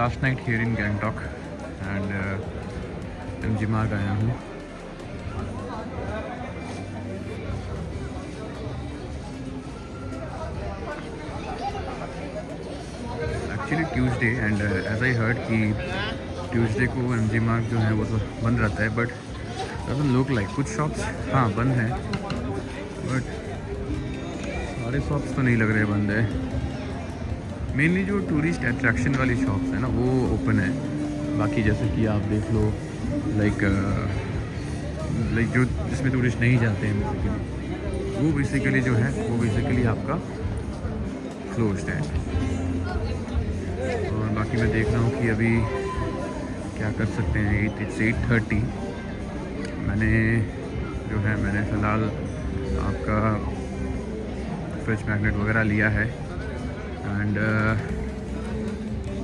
Last night here in Gangtok and MG Marg आया हूँ। Actually Tuesday and as I heard कि Tuesday को MG मार्ग जो है वो तो बंद रहता है, बट डजंट लुक लाइक। कुछ शॉप्स हाँ बंद हैं, बट सारे शॉप्स तो नहीं लग रहे बंद है। मेनली जो टूरिस्ट अट्रैक्शन वाली शॉप्स है ना वो ओपन है। बाकी जैसे कि आप देख लो लाइक जो जिसमें टूरिस्ट नहीं जाते हैं बेसिकली, वो बेसिकली जो है वो बेसिकली आपका क्लोज्ड है। और बाकी मैं देख रहा हूँ कि अभी क्या कर सकते हैं। इट्स 8:30। मैंने फ़िलहाल आपका फ्रिज मैग्नेट वगैरह लिया है एंड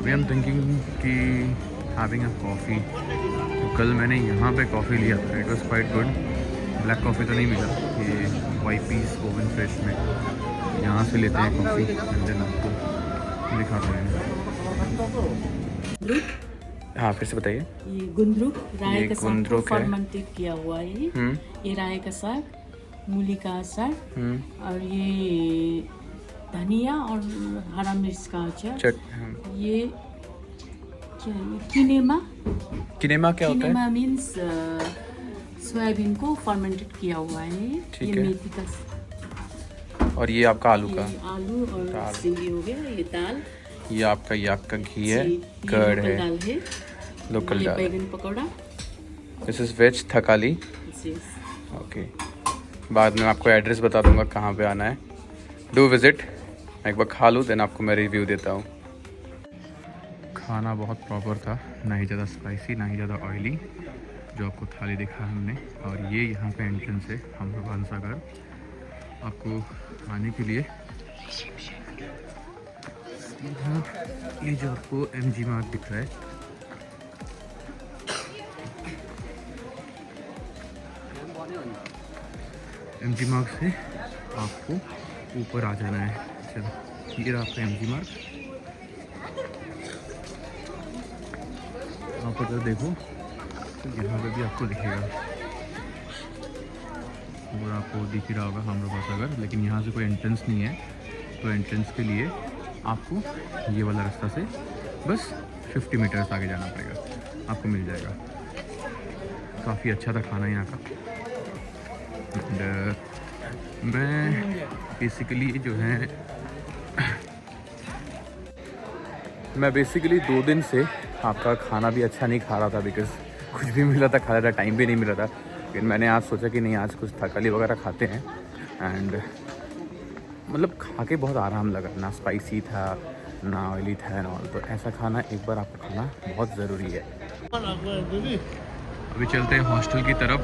वी एम थिंकिंग कि हैविंग अ कॉफ़ी। तो कल मैंने यहाँ पे कॉफ़ी लिया था, it was quite good. Black coffee तो नहीं मिला, ये YP's ओवन फ्रेश में यहाँ से लेते हैं कॉफ़ी। देन आपको दिखाते हैं। हाँ फिर से बताइए। ये गुंद्रुक राय का साग को है। फर्मेंटेड किया हुआ है। ये राय का साग, मूली का साग और ये धनिया और हरा मिर्च का अचार। ये क्या है? किनेमा क्या होता है? किनेमा मीन्स सोयाबीन को फर्मेंटेड किया हुआ है। ठीक ये है। मेथी का, और ये आपका आलू का, आलू और सिंगी हो गया। ये दाल, ये आपका घी है, ये कर्ड लोकल है, दाल है, लोकल ये दाल। बैगन पकौड़ा। This is veg Thakali. Okay, बाद में आपको एड्रेस बता दूंगा कहाँ पे आना है। Do visit. मैं एक बार खा लूँ देन आपको मैं रिव्यू देता हूँ। खाना बहुत प्रॉपर था, ना ही ज़्यादा स्पाइसी ना ही ज़्यादा ऑयली, जो आपको थाली दिखा हमने। और ये यहाँ पे एंट्रेंस है हमरो सागर। आपको आने के लिए ये जो आपको MG मार्ग दिख रहा है, MG मार्ग से आपको ऊपर आ जाना है। चलो ये रहा आपका MG मार्ग। आप अगर देखो तो यहाँ पे भी आपको दिखेगा, और आपको दिख ही रहा होगा हमरो सागर। लेकिन यहाँ से कोई एंट्रेंस नहीं है, तो एंट्रेंस के लिए आपको ये वाला रास्ता से बस 50 मीटर्स आगे जाना पड़ेगा, आपको मिल जाएगा। काफ़ी अच्छा था खाना यहाँ का। एंड मैं बेसिकली 2 दिन से आपका खाना भी अच्छा नहीं खा रहा था, बिकॉज कुछ भी मिला था खा रहा था, टाइम भी नहीं मिला था। लेकिन मैंने आज सोचा कि नहीं, आज कुछ थकाली वगैरह खाते हैं। एंड मतलब खा के बहुत आराम लगा, ना स्पाइसी था ना ऑयली था ना ऑल। तो ऐसा खाना एक बार आपको खाना बहुत ज़रूरी है। अभी चलते हैं हॉस्टल की तरफ।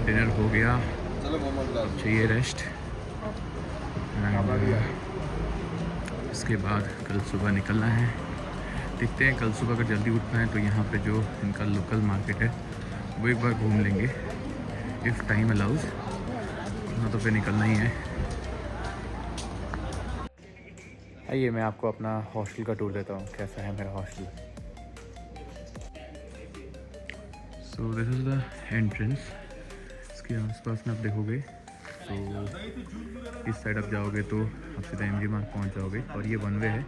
डिनर हो गया, चाहिए रेस्ट। इसके बाद कल सुबह निकलना है। देखते हैं कल सुबह अगर जल्दी उठना है तो यहाँ पे जो इनका लोकल मार्केट है वो एक बार घूम लेंगे, इफ़ टाइम अलाउज। ना तो फिर निकलना ही है। आइए मैं आपको अपना हॉस्टल का टूर देता हूँ, कैसा है मेरा hostel. So this is the entrance. इसके आसपास में आप देखोगे तो इस साइड आप जाओगे तो आप सीधा MG मार्ग पहुँच जाओगे, और ये 1 वे है।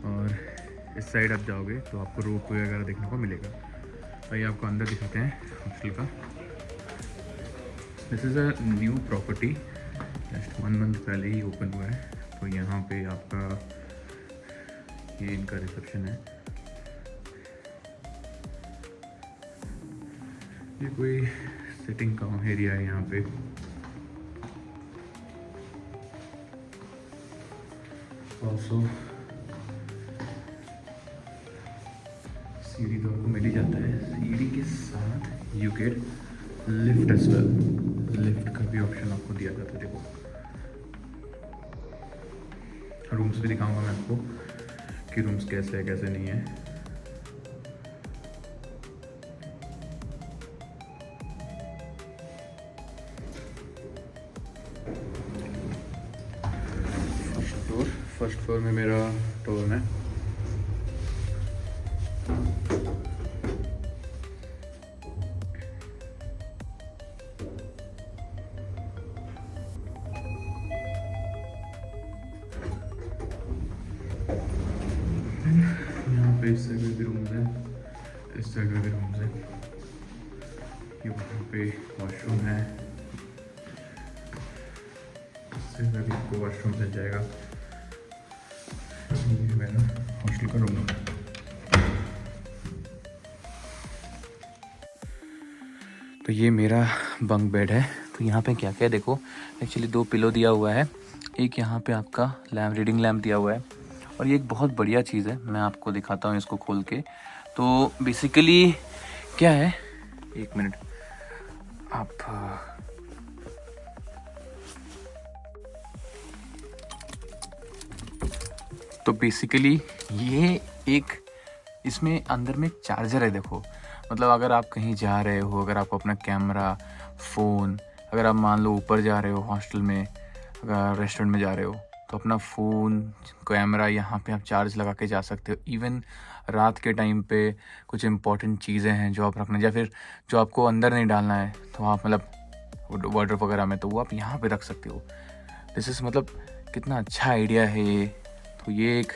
और इस साइड आप जाओगे तो आपको रोप वे वगैरह देखने को मिलेगा। आइए आपको अंदर दिखाते हैं हॉस्टल का। This is a new property, just 1 month पहले ही ओपन हुआ है। तो यहाँ पे आपका ये इनका रिसेप्शन है। ये कोई सिटिंग का एरिया है यहाँ पे। ऑल्सो सीढ़ी तो आपको मिल ही जाता है। सीढ़ी के साथ you get lift as well. Lift का भी ऑप्शन आपको दिया जाता है। देखो रूम्स भी दिखाऊंगा मैं आपको कि रूम्स कैसे है कैसे नहीं है। फर्स्ट फ्लोर में मेरा टोन है। पे इस साइड में भी रूम्स हैं, इस साइड में भी रूम्स हैं। ये वहाँ पे वॉशरूम है, इस साइड में भी आपको वॉशरूम मिल जाएगा। ये मेरा हॉस्टल का रूम है। तो ये मेरा बंक बेड है। तो यहाँ पे क्या क्या है देखो, एक्चुअली 2 पिलो दिया हुआ है, एक यहाँ पे आपका लैम्प, रीडिंग लैम्प दिया हुआ है, और ये एक बहुत बढ़िया चीज़ है, मैं आपको दिखाता हूँ इसको खोल के। तो बेसिकली क्या है, एक मिनट, आप तो बेसिकली ये एक, इसमें अंदर में एक चार्जर है देखो। मतलब अगर आप कहीं जा रहे हो, अगर आपको अपना कैमरा, फ़ोन, अगर आप मान लो ऊपर जा रहे हो हॉस्टल में, अगर रेस्टोरेंट में जा रहे हो, तो अपना फ़ोन, कैमरा यहाँ पे आप चार्ज लगा के जा सकते हो। इवन रात के टाइम पे कुछ इंपॉर्टेंट चीज़ें हैं जो आप रखना, या फिर जो आपको अंदर नहीं डालना है, तो आप मतलब वार्डरोब वगैरह में, तो वो आप यहाँ पे रख सकते हो। दिस इज़ मतलब कितना अच्छा आइडिया है ये। तो ये एक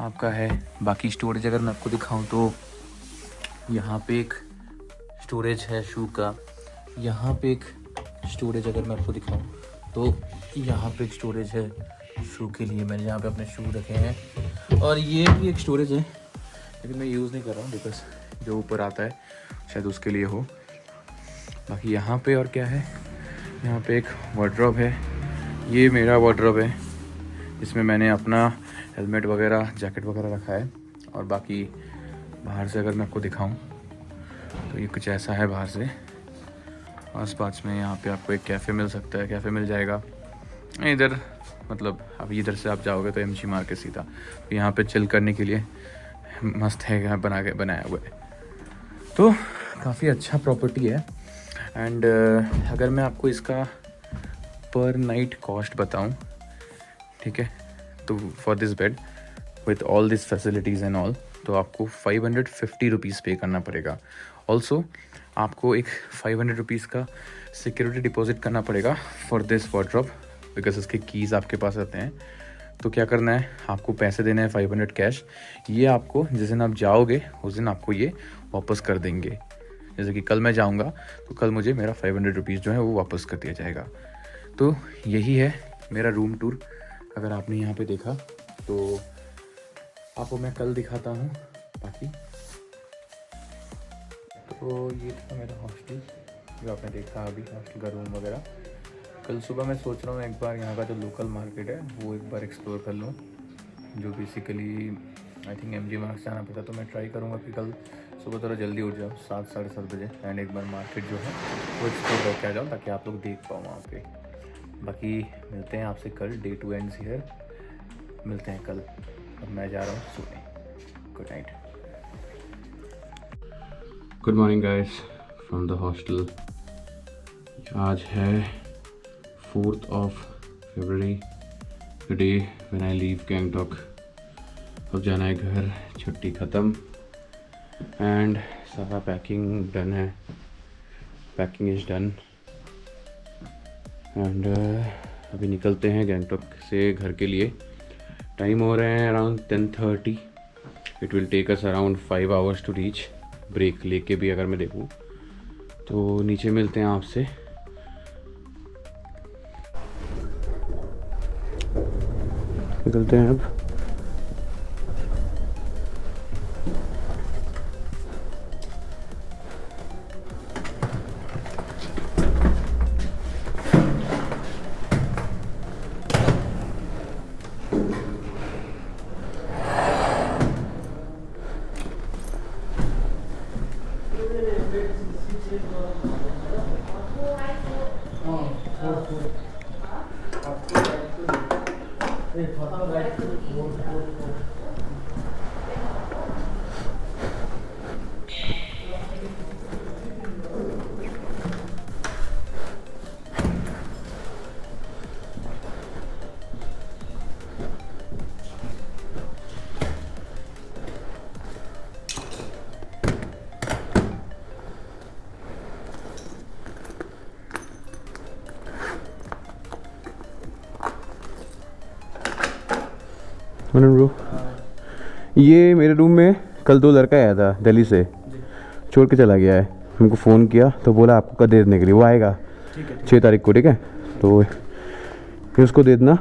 आपका है। बाकी स्टोरेज अगर मैं आपको दिखाऊं तो यहाँ पे एक स्टोरेज है शू का, यहाँ पे एक स्टोरेज अगर मैं आपको दिखाऊं तो यहाँ पे एक स्टोरेज है शू के लिए, मैंने यहाँ पे अपने शू रखे हैं। और ये भी एक स्टोरेज है, लेकिन मैं यूज़ नहीं कर रहा हूँ बिकॉज जो ऊपर आता है शायद उसके लिए हो। बाकी यहाँ पे और क्या है, यहाँ पे एक वार्डरोब है, ये मेरा वार्डरोब है, इसमें मैंने अपना हेलमेट वगैरह, जैकेट वगैरह रखा है। और बाकी बाहर से अगर मैं आपको दिखाऊं तो ये कुछ ऐसा है बाहर से। आस पास में यहाँ पे आपको एक कैफ़े मिल सकता है, कैफ़े मिल जाएगा इधर, मतलब अब इधर से आप जाओगे तो एमजी मार्केट सीधा, तो यहाँ पे चिल करने के लिए मस्त है, यहाँ बनाया हुआ है। तो काफ़ी अच्छा प्रॉपर्टी है। एंड अगर मैं आपको इसका पर नाइट कॉस्ट बताऊँ, ठीक है, तो for this bed with all this facilities and all, तो आपको 550 रुपीज़ पे करना पड़ेगा। ऑल्सो आपको एक 500 रुपीज़ का सिक्योरिटी डिपॉजिट करना पड़ेगा फॉर दिस वार्डरोब, बिकॉज इसके कीज़ आपके पास रहते हैं। तो क्या करना है, आपको पैसे देने हैं 500 कैश, ये आपको जिस दिन आप जाओगे उस दिन आपको ये वापस कर देंगे। जैसे कि कल मैं जाऊंगा तो कल मुझे मेरा 500 रुपीज़ जो है वो वापस कर दिया जाएगा। तो यही है मेरा रूम टूर। अगर आपने यहाँ पे देखा तो आपको मैं कल दिखाता हूँ। बाकी तो ये था मेरा हॉस्टल जो आपने देखा अभी, हॉस्टल का रूम वगैरह। कल सुबह मैं सोच रहा हूँ एक बार यहाँ का जो लोकल मार्केट है वो एक बार एक्सप्लोर कर लूँ, जो बेसिकली आई थिंक एमजी मार्ग से आना पड़ता। तो मैं ट्राई करूँगा कि कल सुबह थोड़ा जल्दी उठ जाओ, 7 साढ़े 7 बजे, एंड एक बार मार्केट जो है वो एक्सप्लोर करके आ जाओ, ताकि आप लोग देख पाओ वहाँ पे। बाकी मिलते हैं आपसे कल, डे 2 एंड्स हियर, मिलते हैं कल। अब मैं जा रहा हूँ सोने। Good night. Good morning guys from the hostel. आज है 4th of February, the day when I leave Gangtok. अब जाना है घर, छुट्टी ख़त्म एंड सारा पैकिंग डन है, पैकिंग इज़ डन एंड अभी निकलते हैं गैंगटॉक से घर के लिए। टाइम हो रहे हैं around 10:30। It will take us around 5 hours to reach. Break लेके भी अगर मैं देखूँ तो नीचे मिलते हैं आपसे। निकलते हैं अब। ब्रो, ये मेरे रूम में कल 2 लड़का आया था दिल्ली से, छोड़ के चला गया है। हमको फ़ोन किया तो बोला आपको कल दे देने के लिए, वो आएगा 6 तारीख को, ठीक है। तो फिर उसको दे देना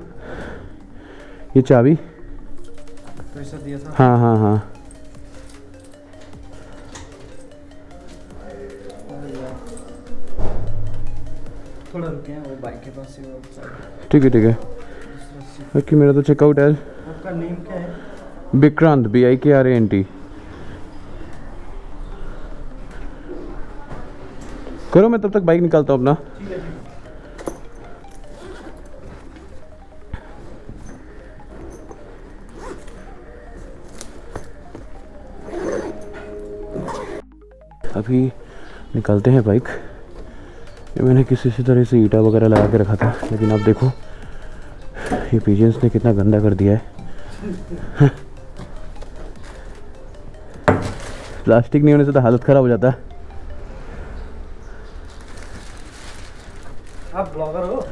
ये चाबी। पैसा दिया था। हाँ हाँ हाँ थोड़ा रुके हैं, वो बाइक के पास से वो ठीक है ठीक है। बाकी मेरा तो चेकआउट है। आपका नेम क्या है? विक्रांत, BIKRANT। करो, मैं तब तक बाइक निकालता हूँ अपना। अभी निकालते हैं बाइक। ये मैंने किसी तरह से ईंटा वगैरह लगा के रखा था, लेकिन अब देखो ये पिजन्स ने कितना गंदा कर दिया है। प्लास्टिक नहीं होने से तो हालत ख़राब हो जाता। आप ब्लॉगर हो?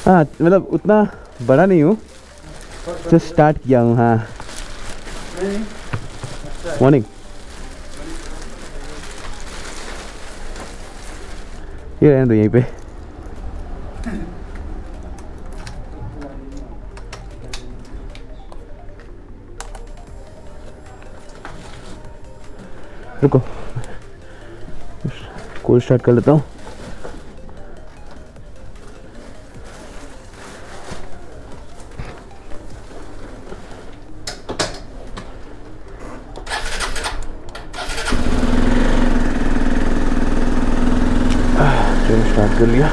हाँ, मतलब उतना बड़ा नहीं हूँ, जस्ट स्टार्ट किया हूँ। हाँ, मॉर्निंग। ये रहने दो यहीं पे। रुको, कॉल स्टार्ट कर लेता हूँ। चलो स्टार्ट कर लिया।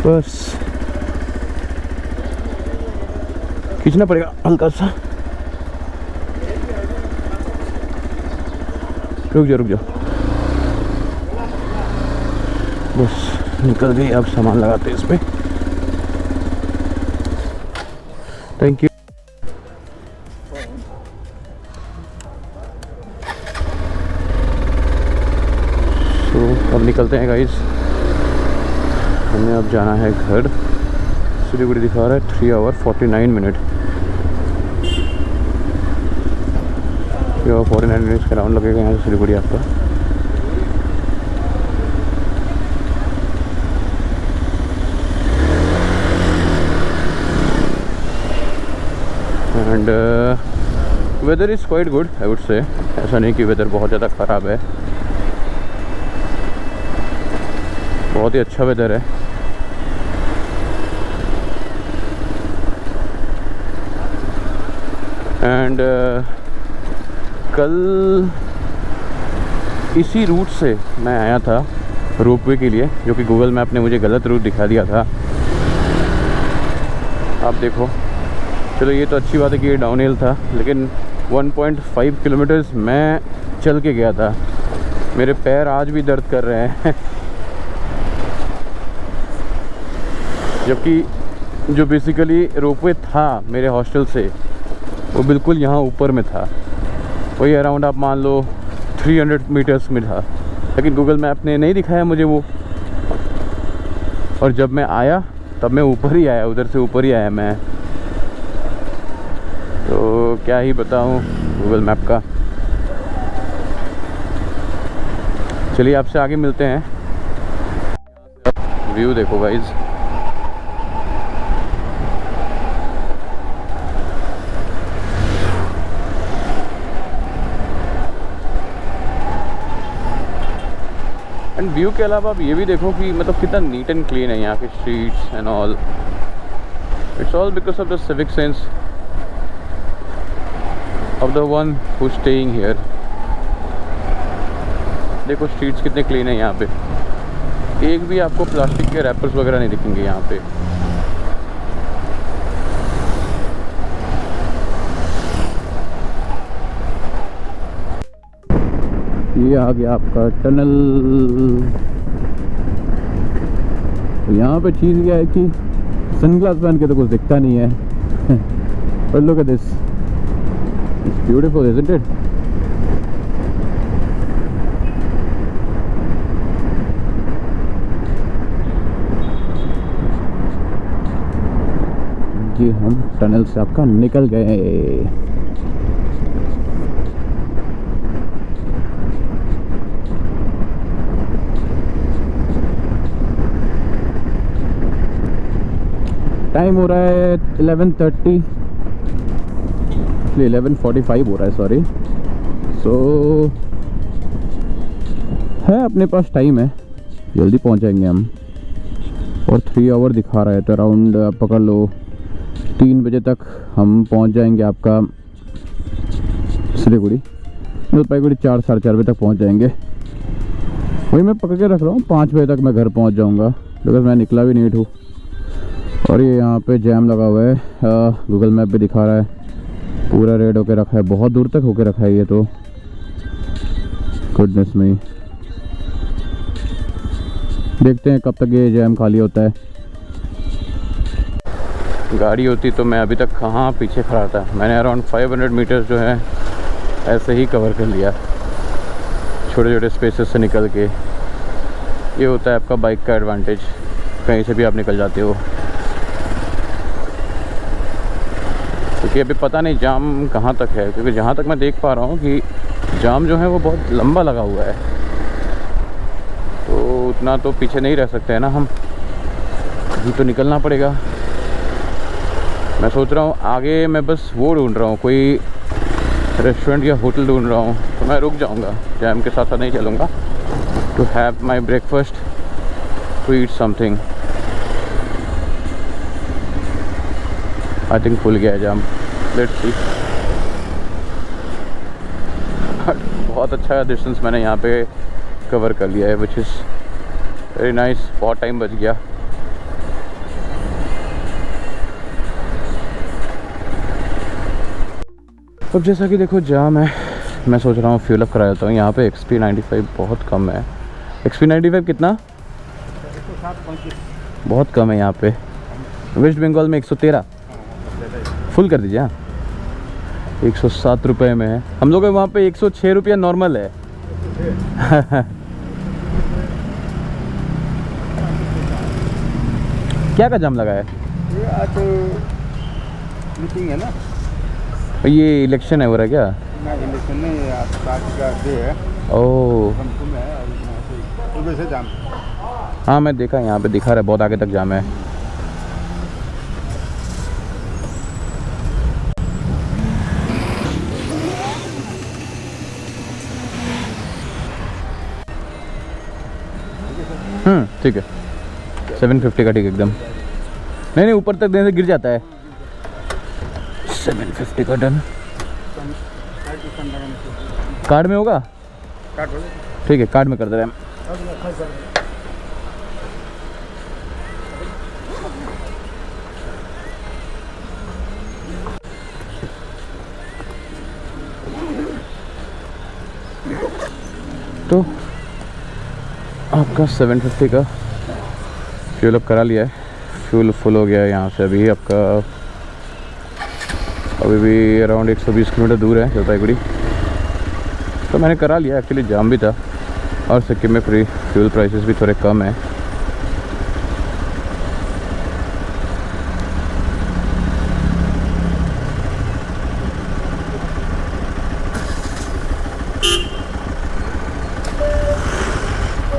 बस खींचना पड़ेगा हल्का सा। रुक जाओ। बस निकल गई। अब सामान लगाते हैं इस पे। Thank you. तो अब निकलते हैं गाइस। हमें अब जाना है घर। सिलीगुड़ी दिखा रहा है 3 आवर 49 मिनट। 3 आवर 49 मिनट्स का राउंड लगेगा यहाँ से सिलीगुड़ी आपका। And weather is quite good I would say. ऐसा नहीं कि वेदर बहुत ज़्यादा ख़राब है, बहुत ही अच्छा वेदर है। एंड कल इसी रूट से मैं आया था रोपवे के लिए, जो कि गूगल मैप ने मुझे गलत रूट दिखा दिया था। आप देखो, चलो ये तो अच्छी बात है कि ये डाउनहिल था, लेकिन 1.5 किलोमीटर्स मैं चल के गया था। मेरे पैर आज भी दर्द कर रहे हैं। जबकि जो बेसिकली रोपवे था मेरे हॉस्टल से, वो बिल्कुल यहाँ ऊपर में था। वही अराउंड आप मान लो 300 मीटर्स में था, लेकिन गूगल मैप ने नहीं दिखाया मुझे वो। और जब मैं आया तब मैं ऊपर ही आया, उधर से ऊपर ही आया मैं। तो क्या ही बताऊँ गूगल मैप का। चलिए आपसे आगे मिलते हैं। व्यू देखो गाइज। एंड व्यू के अलावा आप ये भी देखो कि मतलब कितना नीट एंड क्लीन है यहाँ के streets and all. It's all because of the civic sense of the one who staying here. देखो स्ट्रीट्स कितने क्लीन है यहाँ पे। एक भी आपको प्लास्टिक के रैपर्स वगैरह नहीं दिखेंगे यहाँ पे। ये आ गया आपका टनल। तो यहाँ पे चीज़ क्या है कि सनग्लास पहन के तो कुछ दिखता नहीं है। But look at this, it's beautiful, isn't it? जी हम टनल से आपका निकल गए। टाइम हो रहा है 11:30, 11:45 हो रहा है, सॉरी। सो है अपने पास टाइम है, जल्दी पहुंच जाएंगे हम। और 3 आवर दिखा रहा है, तो अराउंड आप पकड़ लो 3 बजे तक हम पहुंच जाएंगे आपका सिलीगुड़ी। जलपाईगुड़ी 4 साढ़े 4 बजे तक पहुंच जाएंगे। वही मैं पकड़ के रख रहा हूँ, 5 बजे तक मैं घर पहुंच जाऊँगा, बिकॉज मैं निकला भी नहीं हूँ। और ये यहाँ पे जैम लगा हुआ है, गूगल मैप भी दिखा रहा है पूरा रेड होके रखा है, बहुत दूर तक होके रखा है ये तो। गुडनेस में देखते हैं कब तक ये जैम खाली होता है। गाड़ी होती तो मैं अभी तक कहाँ पीछे खड़ा था। मैंने अराउंड 500 मीटर्स जो है ऐसे ही कवर कर लिया, छोटे छोटे स्पेसेस से निकल के। ये होता है आपका बाइक का एडवांटेज, कहीं से भी आप निकल जाते हो। क्योंकि अभी पता नहीं जाम कहाँ तक है, क्योंकि जहाँ तक मैं देख पा रहा हूँ कि जाम जो है वो बहुत लंबा लगा हुआ है, तो उतना तो पीछे नहीं रह सकते हैं ना हम, अभी तो निकलना पड़ेगा। मैं सोच रहा हूँ आगे मैं बस वो ढूंढ रहा हूँ, कोई रेस्टोरेंट या होटल ढूंढ रहा हूँ, तो मैं रुक जाऊँगा, जैम के साथ साथ नहीं चलूँगा। To have my breakfast, to eat something. I think खुल गया है जाम, लेट्स सी। बहुत अच्छा डिस्टेंस मैंने यहाँ पे कवर कर लिया है, विच इज़ वेरी नाइस। बहुत टाइम बच गया। अब जैसा कि देखो जाम है, मैं सोच रहा हूँ फ्यूल अप करा देता हूँ। यहाँ पे XP95 बहुत कम है। XP95 कितना? बहुत कम है यहाँ पे। वेस्ट बंगाल में 113 फुल कर दीजिए। हाँ, 107 रुपये में है। हम लोग वहाँ पे 106 रुपया नॉर्मल है। क्या का जाम लगा है? ये आज मीटिंग है ना, ये इलेक्शन है हो रहा है क्या? ना इलेक्शन नहीं, आज पार्टी का डे है। ओह कंपनी है और सुबह से जाम। हाँ मैं देखा, यहाँ पे दिखा रहा है बहुत आगे तक जाम है। ठीक है, 750 का ठीक एकदम। नहीं ऊपर तक देने से गिर जाता है। 750 का डन। कार्ड में होगा? ठीक है, कार्ड में कर दे रहे हैं। तो आपका 750 का फ्यूल अप करा लिया है। फ्यूल फुल हो गया है यहाँ से। अभी आपका अभी भी अराउंड 120 किलोमीटर दूर है जलपाईगुड़ी। तो मैंने करा लिया, एक्चुअली जाम भी था और सिक्किम में फ्री फ्यूल प्राइसेस भी थोड़े कम है।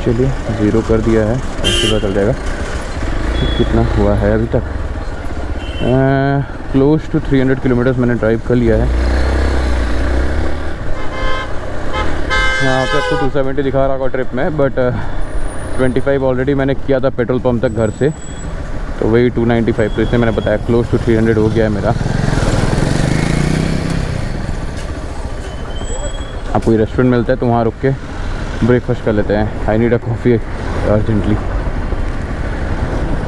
चलिए 0 कर दिया है, ऐसे पता चल जाएगा कितना हुआ है अभी तक। क्लोज टू 300 किलोमीटर्स मैंने ड्राइव कर लिया है। यहाँ पे आपको 270 दिखा रहा होगा ट्रिप में, बट 25 ऑलरेडी मैंने किया था पेट्रोल पंप तक घर से, तो वही 295। तो इसलिए मैंने बताया क्लोज टू 300 हो गया है मेरा। आप कोई रेस्टोरेंट मिलता है तो वहाँ रुक के ब्रेकफास्ट कर लेते हैं। I need a coffee urgently.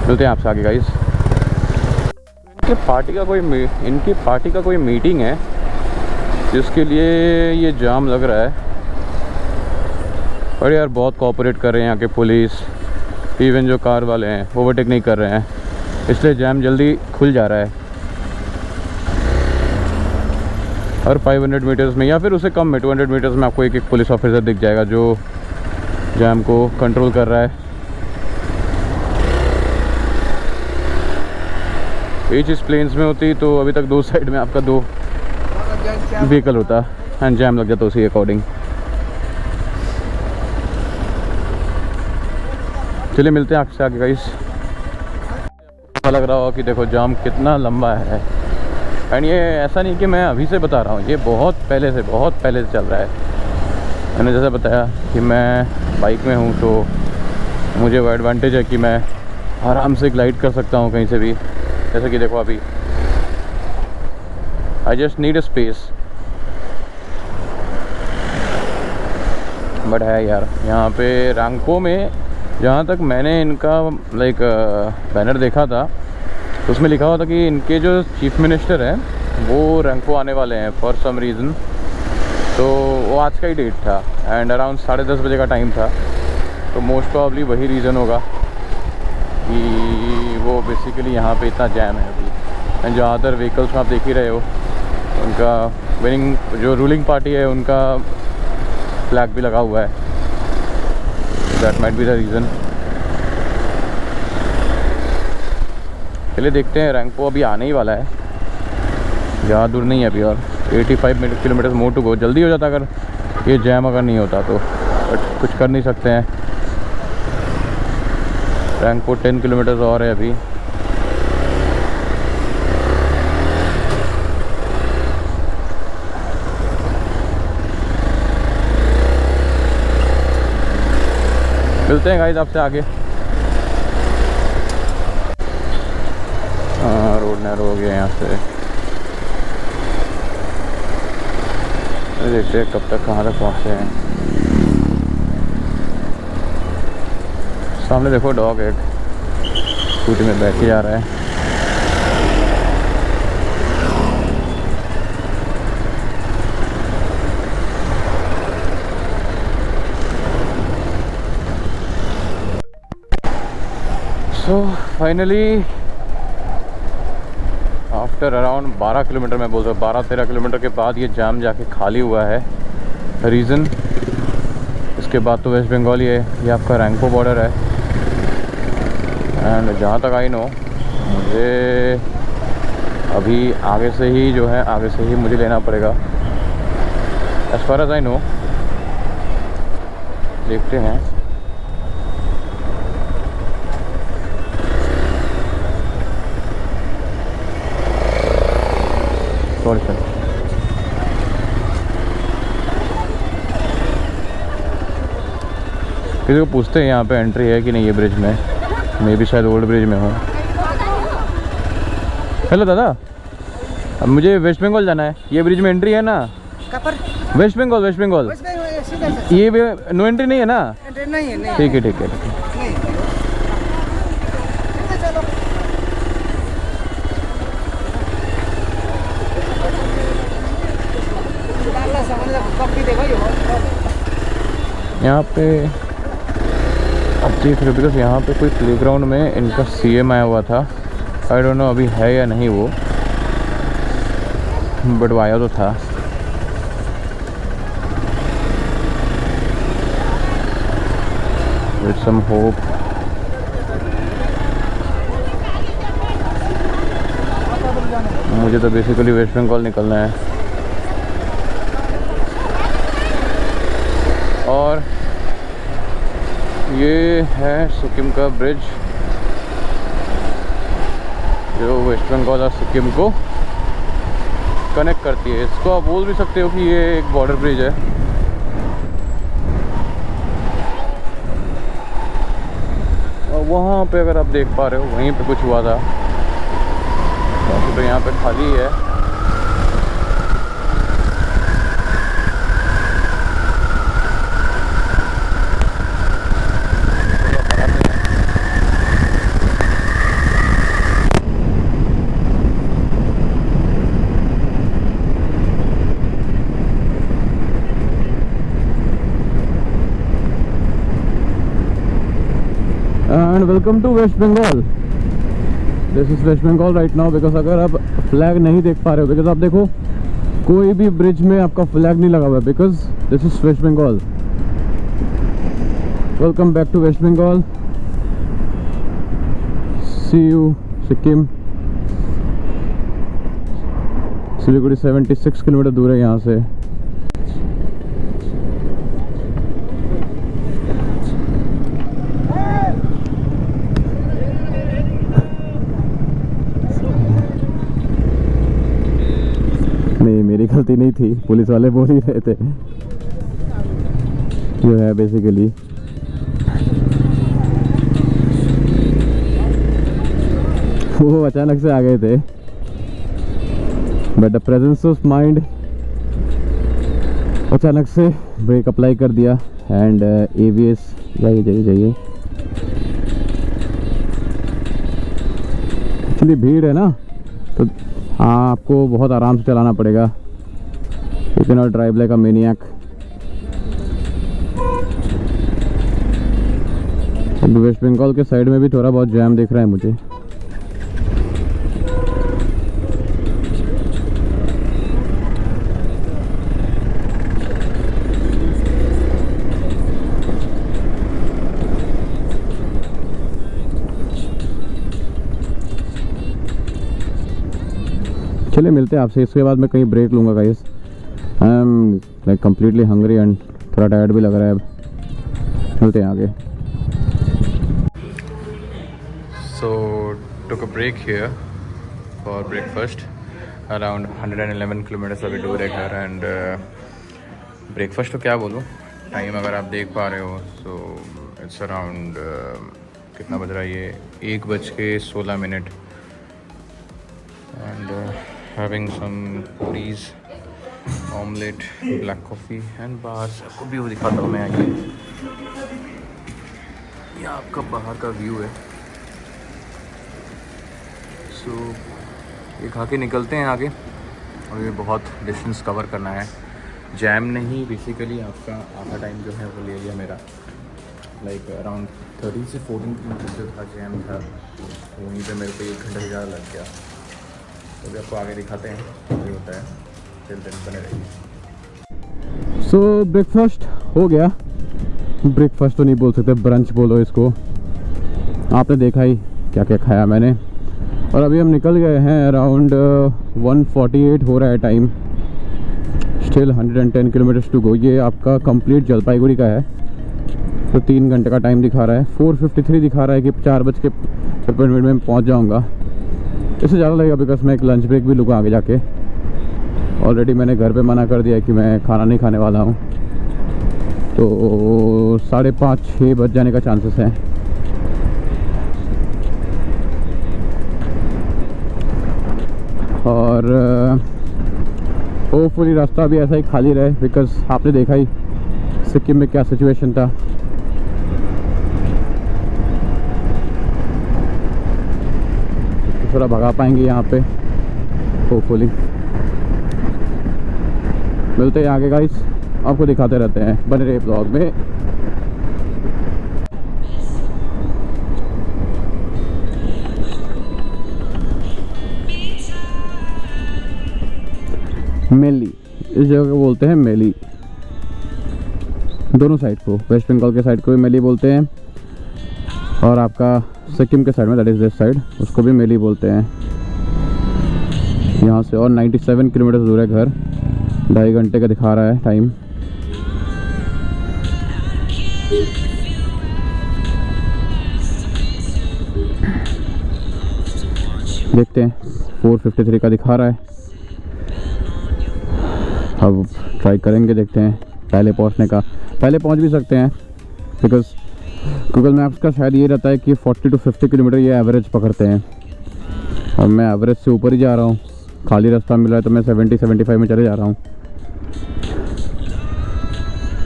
मिलते हैं आपसे आगे गाइस। इनकी पार्टी का कोई मीटिंग है जिसके लिए ये जाम लग रहा है। और यार बहुत कोऑपरेट कर रहे हैं यहाँ के पुलिस, इवन जो कार वाले हैं ओवरटेक नहीं कर रहे हैं, इसलिए जाम जल्दी खुल जा रहा है। हर 500 मीटर्स में या फिर उससे कम में 200 मीटर्स में आपको एक एक पुलिस ऑफिसर दिख जाएगा जो जाम को कंट्रोल कर रहा है। ये चीज़ प्लेन्स में होती तो अभी तक दो साइड में आपका 2 व्हीकल होता एंड जैम लग जाता उसी अकॉर्डिंग। चलिए मिलते हैं आपसे आगे गाइस। अच्छा लग रहा हो कि देखो जाम कितना लंबा है। एंड ये ऐसा नहीं कि मैं अभी से बता रहा हूँ, ये बहुत पहले से चल रहा है। मैंने जैसे बताया कि मैं बाइक में हूँ तो मुझे वो एडवांटेज है कि मैं आराम से ग्लाइड कर सकता हूँ कहीं से भी। जैसे कि देखो अभी I just need a space. But है यार यहाँ पे रैंको में, जहाँ तक मैंने इनका बैनर देखा था उसमें लिखा हुआ था कि इनके जो चीफ मिनिस्टर हैं वो रैंको आने वाले हैं फॉर सम रीज़न। तो वो आज का ही डेट था एंड अराउंड 10:30 बजे का टाइम था। तो मोस्ट प्रॉब्ली वही रीज़न होगा कि वो बेसिकली यहाँ पे इतना जैम है अभी। एंड ज़्यादातर व्हीकल्स में आप देख ही रहे हो उनका विनिंग जो रूलिंग पार्टी है उनका फ्लैग भी लगा हुआ है। That might be the reason. चलिए देखते हैं, रैंको अभी आने ही वाला है, ज़्यादा दूर नहीं है अभी और 85 किलोमीटर मोर टू गो। जल्दी हो जाता अगर ये जैम अगर नहीं होता तो, बट कुछ कर नहीं सकते हैं। रैंको 10 किलोमीटर और है अभी। मिलते हैं गाइस आपसे आगे। हाँ रोड नैरो हो गया यहाँ से। देखते हैं कब तक कहाँ तक पहुँचते हैं। सामने देखो डॉग एक स्कूटी में बैठ के जा रहा है। So finally after around 12 kilometre, मैं बोल रहा हूँ 12-13 किलोमीटर के बाद ये जाम जाके खाली हुआ है। रीज़न इसके बाद तो वेस्ट बंगाल ही है, ये आपका रैंको बॉर्डर है। एंड जहाँ तक आई नो मुझे अभी आगे से ही मुझे लेना पड़ेगा as far as I know. देखते हैं। Sorry sir. किसी को पूछते हैं यहाँ पे एंट्री है कि नहीं ये ब्रिज में। मैं भी शायद ओल्ड ब्रिज में हूँ। हेलो दादा, अब मुझे वेस्ट बंगाल जाना है, ये ब्रिज में एंट्री है ना? वेस्ट बंगाल ये नो एंट्री नहीं है ना? नहीं है। ठीक है ठीक है। यहाँ पे अब देख रहे हो बिकॉज यहाँ पे कोई प्लेग्राउंड में इनका सीएम आया हुआ था। आई डोंट नो अभी है या नहीं वो, बट वो आया तो था। With some hope. मुझे तो बेसिकली वेस्ट बंगाल निकलना है और ये है सिक्किम का ब्रिज जो वेस्ट बंगाल और सिक्किम को कनेक्ट करती है। इसको आप बोल भी सकते हो कि ये एक बॉर्डर ब्रिज है। और वहाँ पे अगर आप देख पा रहे हो वहीं पे कुछ हुआ था, तो यहाँ पे खाली है। And welcome to West Bengal. This is West Bengal right now because अगर आप फ्लैग नहीं देख पा रहे हो, बिकॉज आप देखो कोई भी ब्रिज में आपका फ्लैग नहीं लगा हुआ है, because this is West Bengal. Welcome back to West Bengal. See you Sikkim. Siliguri 76 kilometre दूर है यहाँ से। नहीं, मेरी गलती नहीं थी, पुलिस वाले बोल ही रहे थे जो है बेसिकली। वो अचानक से आ गए थे, but the presence of mind अचानक से ब्रेक अप्लाई कर दिया एंड ABS जाइए जाइए जाइए। एक्चुअली भीड़ है ना, तो हाँ आपको बहुत आराम से चलाना पड़ेगा। You can not drive like a maniac. West Bengal के साइड में भी थोड़ा बहुत जैम दिख रहा है मुझे। चलिए मिलते हैं आपसे, इसके बाद मैं कहीं ब्रेक लूँगा guys. I am like completely hungry and थोड़ा टायर्ड भी लग रहा है। अब मिलते हैं आगे। So took a break here for breakfast. Around 111 kilometres अभी दूर है घर एंड ब्रेकफास्ट तो क्या बोलूँ, टाइम अगर आप देख पा रहे हो सो इट्स अराउंड कितना बज रहा है ये 1:16 and having some puris, omelette, black coffee and bars। आपको व्यू दिखाता हूँ मैं आगे। ये आपका बाहर का व्यू है। सो ये खा के निकलते हैं आगे, और ये बहुत डिस्टेंस कवर करना है। जैम नहीं, बेसिकली आपका आधा टाइम जो है वो ले लिया मेरा, लाइक अराउंड 13 से 14 किलोमीटर जो था जैम था, वहीं पे मेरे को 1 घंटा से ज़्यादा लग गया। तो भी आपको आगे दिखाते हैं जो होता है, चलते बने रहिए। सो ब्रेकफास्ट हो गया। ब्रेकफास्ट तो नहीं बोल सकते, ब्रंच बोलो इसको। आपने देखा ही क्या क्या खाया मैंने, और अभी हम निकल गए हैं। अराउंड 1:48 हो रहा है time. Still 110 kilometres to go. ये आपका कंप्लीट जलपाईगुड़ी का है, तो 3 घंटे का टाइम दिखा रहा है। 4:53 दिखा रहा है कि 4:55 में पहुँच जाऊँगा। इससे ज़्यादा लगेगा बिकॉज मैं एक लंच ब्रेक भी लूँगा आगे जाके। ऑलरेडी मैंने घर पे मना कर दिया कि मैं खाना नहीं खाने वाला हूँ, तो 5:30-6 बज जाने का चांसेस है। और होपफुली रास्ता भी ऐसा ही खाली रहे, बिकॉज आपने देखा ही सिक्किम में क्या सिचुएशन था। थोड़ा भगा पाएंगे यहाँ पे होपफुली। मिलते हैं आगे गाइस, आपको दिखाते रहते हैं, बने रहे ब्लॉग में। मेली, इस जगह को बोलते हैं मेली। दोनों साइड को, वेस्ट बंगाल के साइड को भी मेली बोलते हैं, और आपका सिक्किम के साइड में दैट इज़ दिस साइड, उसको भी मेली बोलते हैं। यहाँ से और 97 किलोमीटर दूर है घर। 2.5 घंटे का दिखा रहा है टाइम। देखते हैं, 4:53 का दिखा रहा है। अब ट्राई करेंगे, देखते हैं पहले पहुँचने का। पहले पहुँच भी सकते हैं बिकॉज गूगल मैप्स का शायद ये रहता है कि 40 to 50 किलोमीटर ये एवरेज पकड़ते हैं, और मैं एवरेज से ऊपर ही जा रहा हूँ। खाली रास्ता मिल रहा है तो मैं 70-75 में चले जा रहा हूँ।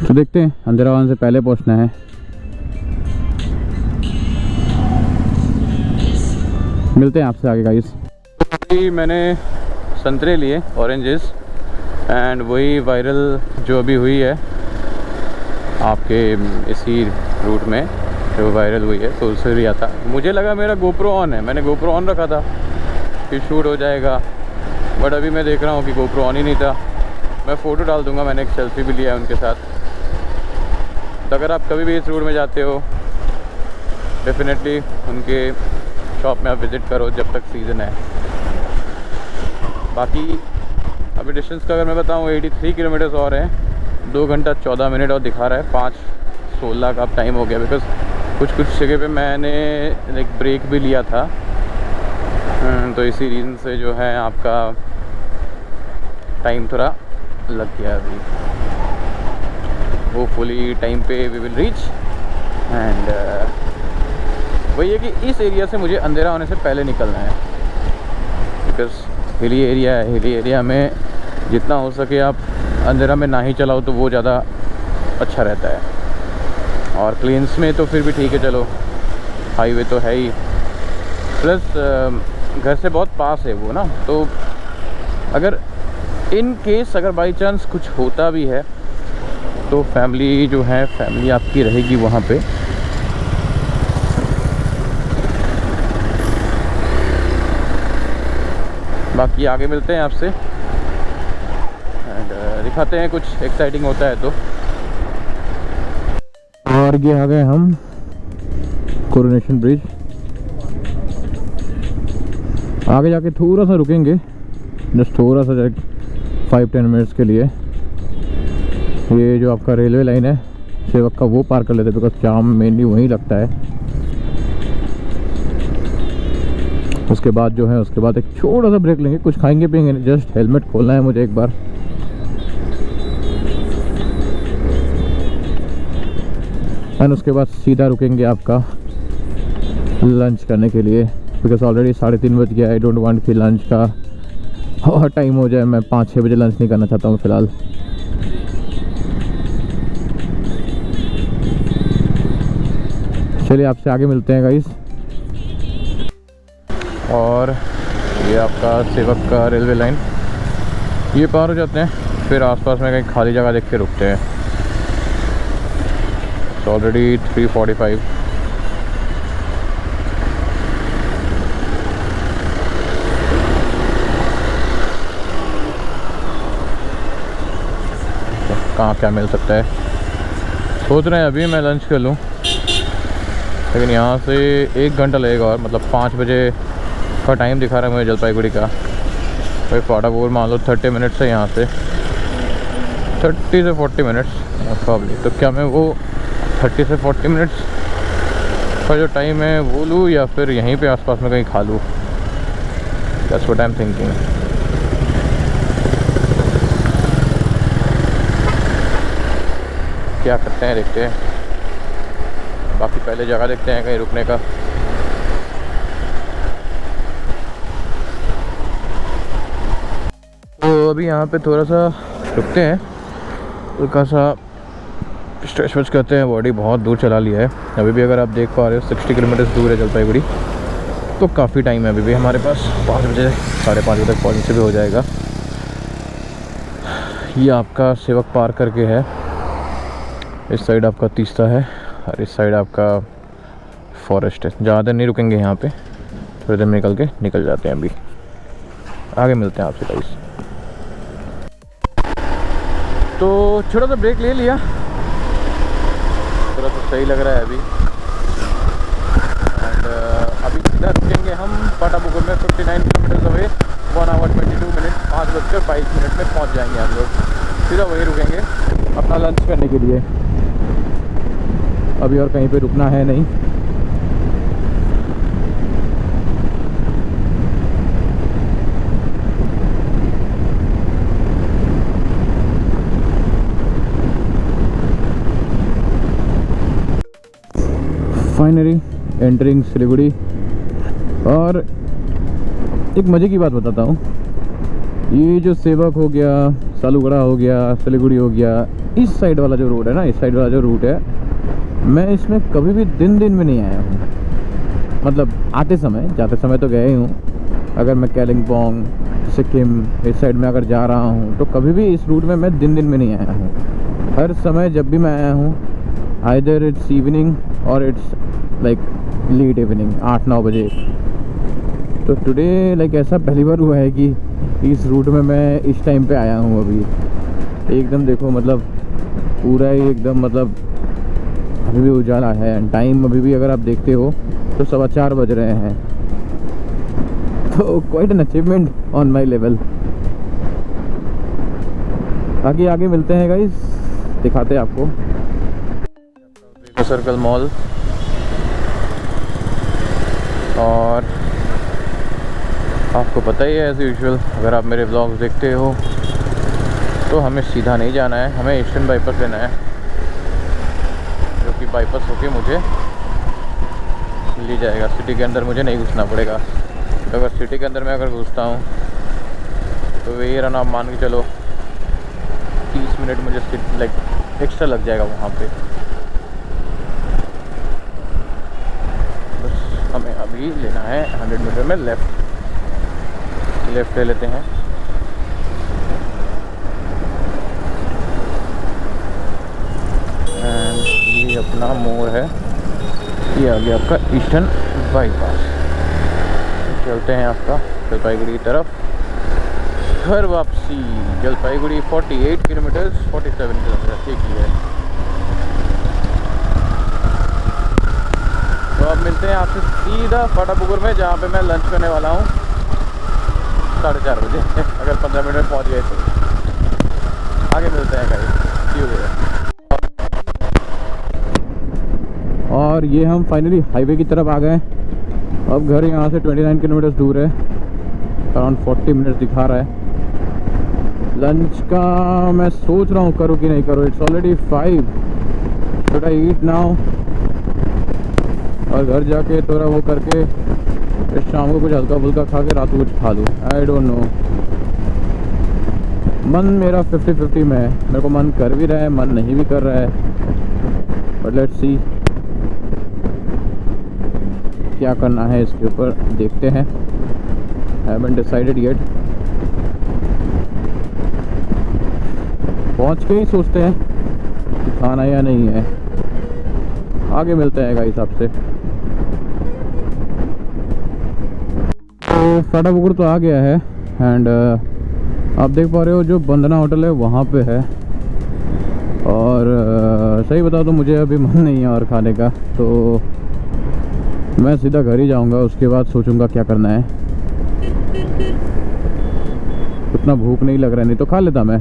तो देखते हैं, अंधेरा होने से पहले पहुँचना है। मिलते हैं आपसे आगे गाइस। मैंने संतरे लिए, ऑरेंजेस, एंड वही वायरल जो अभी हुई है आपके इसी रूट में, जो वायरल हुई है, तो उससे लिया था। मुझे लगा मेरा गोप्रो ऑन है, मैंने गोप्रो ऑन रखा था कि शूट हो जाएगा, बट अभी मैं देख रहा हूँ कि गोप्रो ऑन ही नहीं था। मैं फ़ोटो डाल दूँगा, मैंने एक सेल्फी भी लिया है उनके साथ। तो अगर आप कभी भी इस रूट में जाते हो, डेफिनेटली उनके शॉप में आप विज़िट करो जब तक सीज़न है। बाकी अभी डिस्टेंस का अगर मैं बताऊँ 83 किलोमीटर्स और है, 2 घंटा 14 मिनट और दिखा रहा है 5:16 का अब टाइम हो गया। बिकॉज़ कुछ जगह पे मैंने एक ब्रेक भी लिया था, तो इसी रीज़न से जो है आपका टाइम थोड़ा लग गया। अभी वो फुली टाइम पे वी विल रीच। एंड वही है कि इस एरिया से मुझे अंधेरा होने से पहले निकलना है, बिकॉज़ हिली एरिया है। हिली एरिया में जितना हो सके आप अंधेरा में ना ही चलाओ तो वो ज़्यादा अच्छा रहता है। और प्लेन्स में तो फिर भी ठीक है, चलो हाईवे तो है ही, प्लस घर से बहुत पास है वो ना, तो अगर इन केस अगर बाई चांस कुछ होता भी है तो फैमिली जो है, फैमिली आपकी रहेगी वहाँ पे। बाकी आगे मिलते हैं आपसे एंड दिखाते हैं कुछ एक्साइटिंग होता है तो। और ये आ गए हम कोरोनेशन ब्रिज। आगे जाके थोड़ा सा रुकेंगे, जस्ट थोड़ा सा 5-10 मिनट्स के लिए। ये जो आपका रेलवे लाइन है सेवक का, वो पार कर लेते, बिकॉज जाम मेनली वहीं लगता है। उसके बाद जो है, उसके बाद एक छोटा सा ब्रेक लेंगे, कुछ खाएंगे पिएंगे, जस्ट हेलमेट खोलना है मुझे एक बार। एंड उसके बाद सीधा रुकेंगे आपका लंच करने के लिए, बिकॉज ऑलरेडी 3:30 बज गया। आई डोंट वांट कि लंच का और टाइम हो जाए। मैं 5-6 बजे लंच नहीं करना चाहता हूँ फ़िलहाल। चलिए आपसे आगे मिलते हैं गाइस। और ये आपका सेवक का रेलवे लाइन, ये पार हो जाते हैं, फिर आसपास में कहीं खाली जगह देख के रुकते हैं। ऑलरेडी 3:45। कहाँ क्या मिल सकता है, सोच रहे हैं अभी मैं लंच कर लूँ, लेकिन यहाँ से 1 घंटा लगेगा। और मतलब 5 बजे का टाइम दिखा रहा है मुझे जलपाईगुड़ी का। भाई फाटापुर मान लो 30 मिनट्स है यहाँ से, 30 से 40 मिनट्स प्रॉब्ली। तो क्या मैं वो 30 से 40 मिनट्स का जो टाइम है वो लूँ, या फिर यहीं पे आसपास में कहीं खा लूँ? That's what I am thinking. क्या करते हैं, देखते हैं। बाकी पहले जगह देखते हैं कहीं रुकने का। तो अभी यहाँ पे थोड़ा सा रुकते हैं, हल्का सा स्ट्रेच वेच करते हैं। बॉडी बहुत दूर चला लिया है अभी भी, अगर आप देख पा रहे हो 60 किलोमीटर दूर है जलपाईगुड़ी, तो काफ़ी टाइम है अभी भी हमारे पास। 5 बजे 5:30 बजे तक पहुँचने से भी हो जाएगा। ये आपका सेवक पार करके है, इस साइड आपका तीस्ता है और इस साइड आपका फॉरेस्ट है। ज़्यादा नहीं रुकेंगे यहाँ पे, थोड़ी देर निकल के निकल जाते हैं। अभी आगे मिलते हैं आपसे गाइस। तो छोटा सा ब्रेक ले लिया, थोड़ा सा सही लग रहा है अभी। एंड अभी सीधा रुकेंगे हम फाटापुकुर में, 59 किलोमीटर अवे, 1 आवर 22 मिनट, 5:22 में पहुँच जाएंगे हम लोग। सीधा वहीं रुकेंगे अपना लंच करने के लिए। अभी और कहीं पे रुकना है नहीं। Finally entering Siliguri. और एक मज़े की बात बताता हूँ, ये जो सेवक हो गया, सालूगढ़ा हो गया, सिलीगुड़ी हो गया, इस साइड वाला जो रोड है ना, इस साइड वाला जो रूट है, मैं इसमें कभी भी दिन में नहीं आया हूँ। मतलब आते समय, जाते समय तो गए ही हूँ। अगर मैं कालिम्पोंग, सिक्किम इस साइड में अगर जा रहा हूँ तो कभी भी इस रूट में मैं दिन में नहीं आया हूँ। हर समय जब भी मैं आया हूँ, आइदर इट्स इवनिंग और इट्स लाइक लेट इवनिंग 8-9 बजे। तो टुडे लाइक ऐसा पहली बार हुआ है कि इस रूट में मैं इस टाइम पे आया हूँ। अभी एकदम देखो मतलब पूरा ही एकदम मतलब अभी भी उजाला है। टाइम अभी भी अगर आप देखते हो तो 4:15 बज रहे हैं। तो quite an achievement on my level. बाकी आगे मिलते हैं गाइस, दिखाते हैं आपको सर्कल मॉल। और आपको पता ही है एज़ यूजुअल, अगर आप मेरे ब्लॉग्स देखते हो तो हमें सीधा नहीं जाना है, हमें ईस्टर्न बाईपास लेना है, जो कि बाईपास होके मुझे ले जाएगा। सिटी के अंदर मुझे नहीं घुसना पड़ेगा। तो अगर सिटी के अंदर मैं अगर घुसता हूँ तो वही रन आप मान के चलो 30 मिनट मुझे लाइक एक्स्ट्रा लग जाएगा वहाँ पे। बस हमें अभी लेना है 100 मीटर में लेफ़्ट ले लेते हैं। एंड ये अपना मोड़ है, ये आ गया आपका ईस्टर्न बाईपास। चलते हैं आपका जलपाईगुड़ी की तरफ। घर वापसी जलपाईगुड़ी 48 किलोमीटर 47 किलोमीटर ठीक ही है। तो अब मिलते हैं आपसे सीधा फाटापुकुर में, जहाँ पे मैं लंच करने वाला हूँ 4:30 बजे। अगर 15 मिनट में पहुँच गए तो आगे मिलते हैं गाइस। और ये हम फाइनली हाईवे की तरफ आ गए। अब घर यहाँ से 29 किलोमीटर दूर है, अराउंड 40 मिनट दिखा रहा है। लंच का मैं सोच रहा हूँ करूँ कि नहीं करूँ। It's already 5, should I eat now? और घर जाके थोड़ा वो करके फिर शाम को कुछ हल्का फुल्का खा के रात को कुछ खा लूँ। आई डोंट नो, मन मेरा 50-50 में है। मेरे को मन कर भी रहा है, मन नहीं भी कर रहा है, बट लेट्स सी क्या करना है इसके ऊपर, देखते हैं। Haven't decided yet. पहुंच के ही सोचते हैं कि खाना या नहीं है। आगे मिलते हैं गाइस आपसे। तो फाटापुकुर तो आ गया है एंड आप देख पा रहे हो जो बंदना होटल है वहाँ पे है। और सही बताओ तो मुझे अभी मन नहीं है और खाने का, तो मैं सीधा घर ही जाऊंगा। उसके बाद सोचूंगा क्या करना है। उतना भूख नहीं लग रहा है, नहीं तो खा लेता मैं।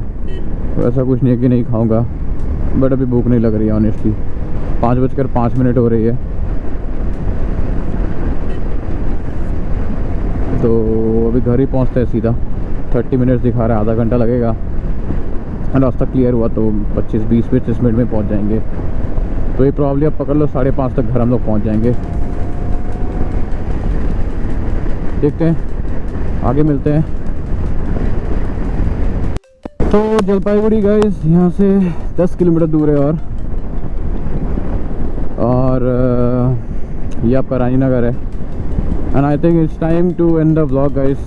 तो ऐसा कुछ नहीं है कि नहीं खाऊंगा, बट अभी भूख नहीं लग रही है ऑनेस्टली। 5:05 हो रही है। तो अभी घर ही पहुंचते हैं सीधा। 30 मिनट दिखा रहा है, आधा घंटा लगेगा। रास्ता क्लियर हुआ तो 25-25 मिनट में पहुंच जाएंगे। तो ये प्रॉब्लम आप पकड़ लो 5:30 तक घर हम लोग पहुंच जाएंगे। देखते हैं, आगे मिलते हैं। तो जलपाईगुड़ी गाइस यहाँ से 10 किलोमीटर दूर है। और ये आपका रानी नगर है। And I think it's time to end the vlog guys.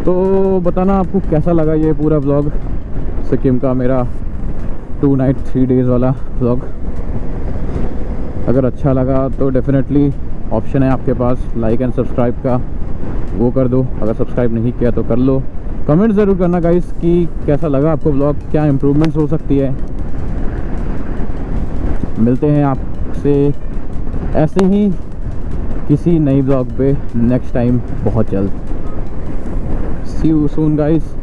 तो बताना आपको कैसा लगा ये पूरा व्लॉग, सिक्किम का मेरा 2 नाइट 3 डेज़ वाला व्लॉग। अगर अच्छा लगा तो डेफिनेटली ऑप्शन है आपके पास लाइक एंड सब्सक्राइब का, वो कर दो। अगर सब्सक्राइब नहीं किया तो कर लो। कमेंट ज़रूर करना गाइस कि कैसा लगा आपको व्लॉग, क्या इम्प्रूवमेंट्स हो सकती है। मिलते हैं आपसे ऐसे ही किसी नई व्लॉग पे नेक्स्ट टाइम बहुत जल्द। सी यू सून गाइस।